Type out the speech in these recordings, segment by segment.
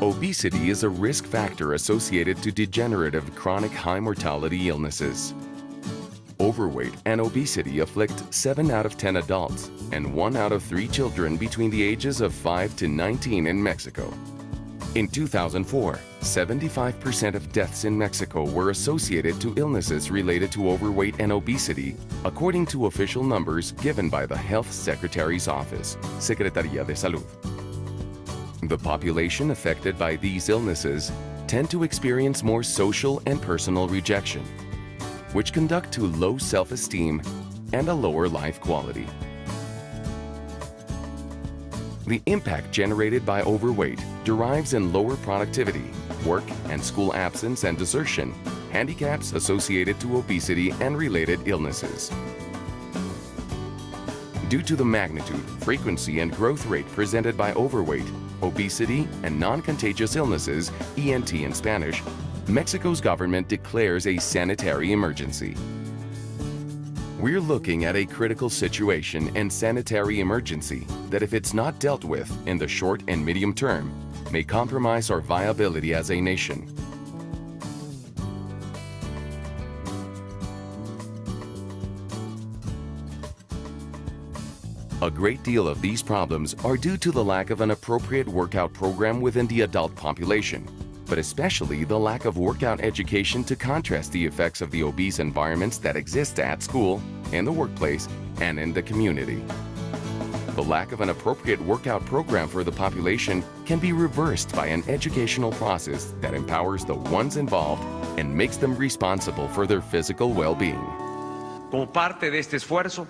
Obesity is a risk factor associated to degenerative chronic high mortality illnesses. Overweight and obesity afflict 7 out of 10 adults and 1 out of 3 children between the ages of 5 to 19 in Mexico. In 2004, 75% of deaths in Mexico were associated to illnesses related to overweight and obesity, according to official numbers given by the Health Secretary's Office, Secretaría de Salud. The population affected by these illnesses tend to experience more social and personal rejection, which conduct to low self-esteem and a lower life quality. The impact generated by overweight derives in lower productivity, work and school absence and desertion, handicaps associated to obesity and related illnesses. Due to the magnitude, frequency, and growth rate presented by overweight, obesity, and non-contagious illnesses, ENT in Spanish, Mexico's government declares a sanitary emergency. We're looking at a critical situation and sanitary emergency that, if it's not dealt with in the short and medium term, may compromise our viability as a nation. A great deal of these problems are due to the lack of an appropriate workout program within the adult population, but especially the lack of workout education to contrast the effects of the obese environments that exist at school, in the workplace, and in the community. The lack of an appropriate workout program for the population can be reversed by an educational process that empowers the ones involved and makes them responsible for their physical well-being. Como parte de este esfuerzo,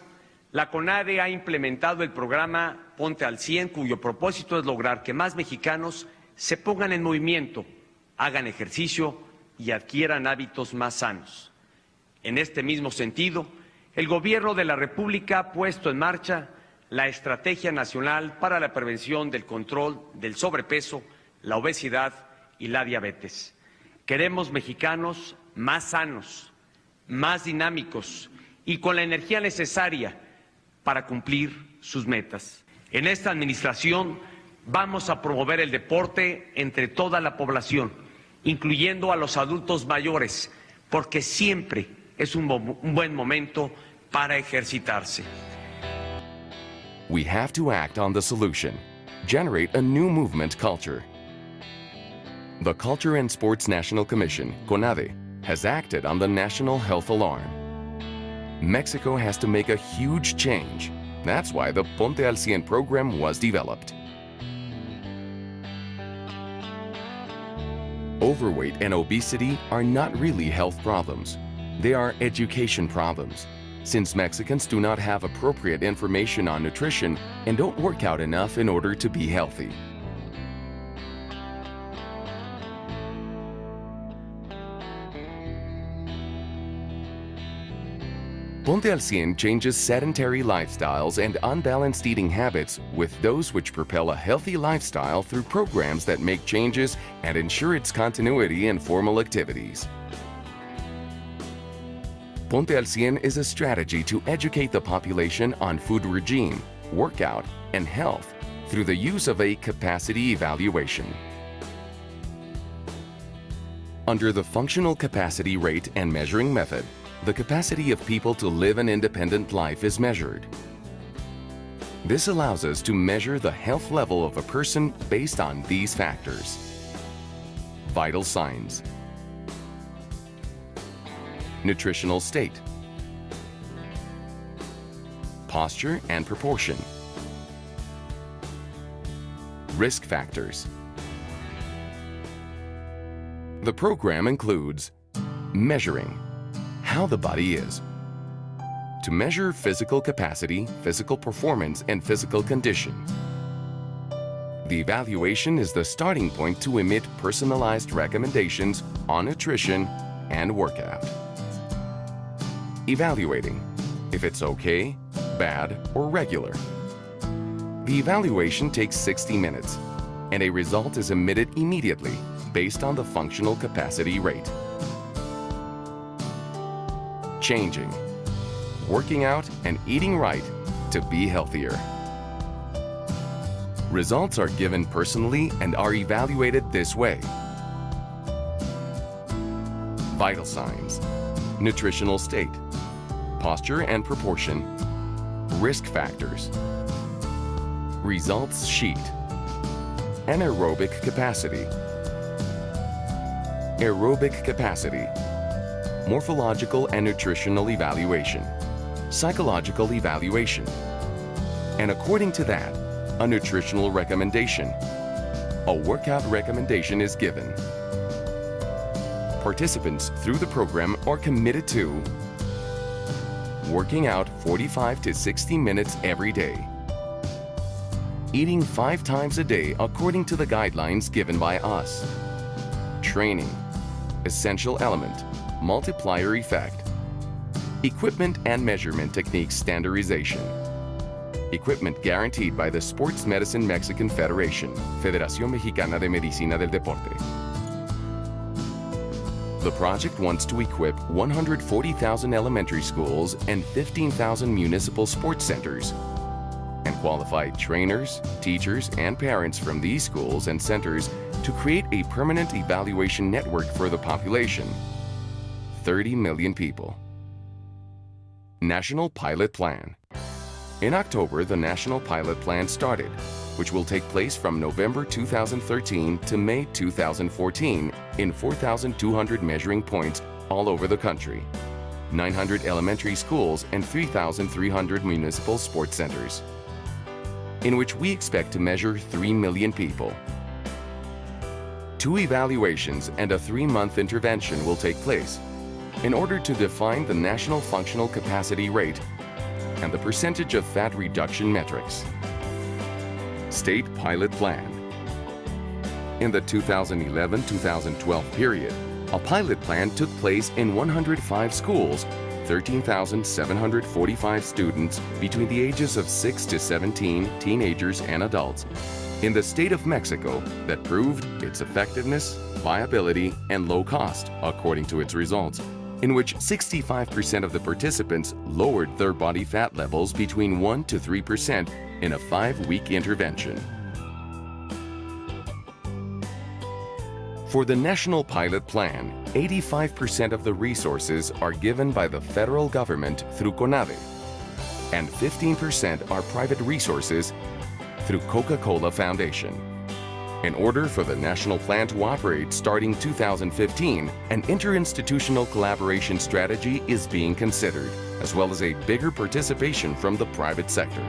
la CONADE ha implementado el programa Ponte al 100, cuyo propósito es lograr que más mexicanos se pongan en movimiento, hagan ejercicio y adquieran hábitos más sanos. En este mismo sentido, el Gobierno de la República ha puesto en marcha la Estrategia Nacional para la Prevención del Control del Sobrepeso, la Obesidad y la Diabetes. Queremos mexicanos más sanos, más dinámicos y con la energía necesaria para cumplir sus metas. En esta administración vamos a promover el deporte entre toda la población, incluyendo a los adultos mayores, porque siempre es un buen momento para ejercitarse. We have to act on the solution, generate a new movement culture. The Culture and Sports National Commission, CONADE, has acted on the national health alarm. Mexico has to make a huge change. That's why the Ponte al 100 program was developed. Overweight and obesity are not really health problems. They are education problems, since Mexicans do not have appropriate information on nutrition and don't work out enough in order to be healthy. Ponte al 100 changes sedentary lifestyles and unbalanced eating habits with those which propel a healthy lifestyle through programs that make changes and ensure its continuity in formal activities. Ponte al 100 is a strategy to educate the population on food regime, workout, and health through the use of a capacity evaluation. Under the functional capacity rate and measuring method, the capacity of people to live an independent life is measured. This allows us to measure the health level of a person based on these factors: vital signs, nutritional state, posture and proportion, risk factors. The program includes measuring how the body is, to measure physical capacity, physical performance, and physical condition. The evaluation is the starting point to emit personalized recommendations on nutrition and workout. Evaluating, if it's okay, bad, or regular. The evaluation takes 60 minutes, and a result is emitted immediately based on the functional capacity rate. Changing, working out and eating right to be healthier. Results are given personally and are evaluated this way: vital signs, nutritional state, posture and proportion, risk factors, results sheet, anaerobic capacity, aerobic capacity, morphological and nutritional evaluation, psychological evaluation, and according to that, a nutritional recommendation. A workout recommendation is given. Participants through the program are committed to working out 45 to 60 minutes every day, eating 5 times a day according to the guidelines given by us, training, essential element, multiplier effect, equipment and measurement techniques standardization, equipment guaranteed by the Sports Medicine Mexican Federation, Federación Mexicana de Medicina del Deporte. The project wants to equip 140,000 elementary schools and 15,000 municipal sports centers and qualify trainers, teachers, and parents from these schools and centers to create a permanent evaluation network for the population, 30 million people. National Pilot Plan. In October, the National Pilot Plan started, which will take place from November 2013 to May 2014 in 4,200 measuring points all over the country, 900 elementary schools and 3,300 municipal sports centers, in which we expect to measure 3 million people. 2 evaluations and a 3-month intervention will take place in order to define the national functional capacity rate and the percentage of fat reduction metrics. State Pilot Plan. In the 2011-2012 period, a pilot plan took place in 105 schools, 13,745 students between the ages of 6 to 17, teenagers and adults, in the state of Mexico that proved its effectiveness, viability, and low cost according to its results, in which 65% of the participants lowered their body fat levels between 1 to 3% in a 5-week intervention. For the National Pilot Plan, 85% of the resources are given by the federal government through CONADE, and 15% are private resources through Coca-Cola Foundation. In order for the national plan to operate starting 2015, an interinstitutional collaboration strategy is being considered, as well as a bigger participation from the private sector.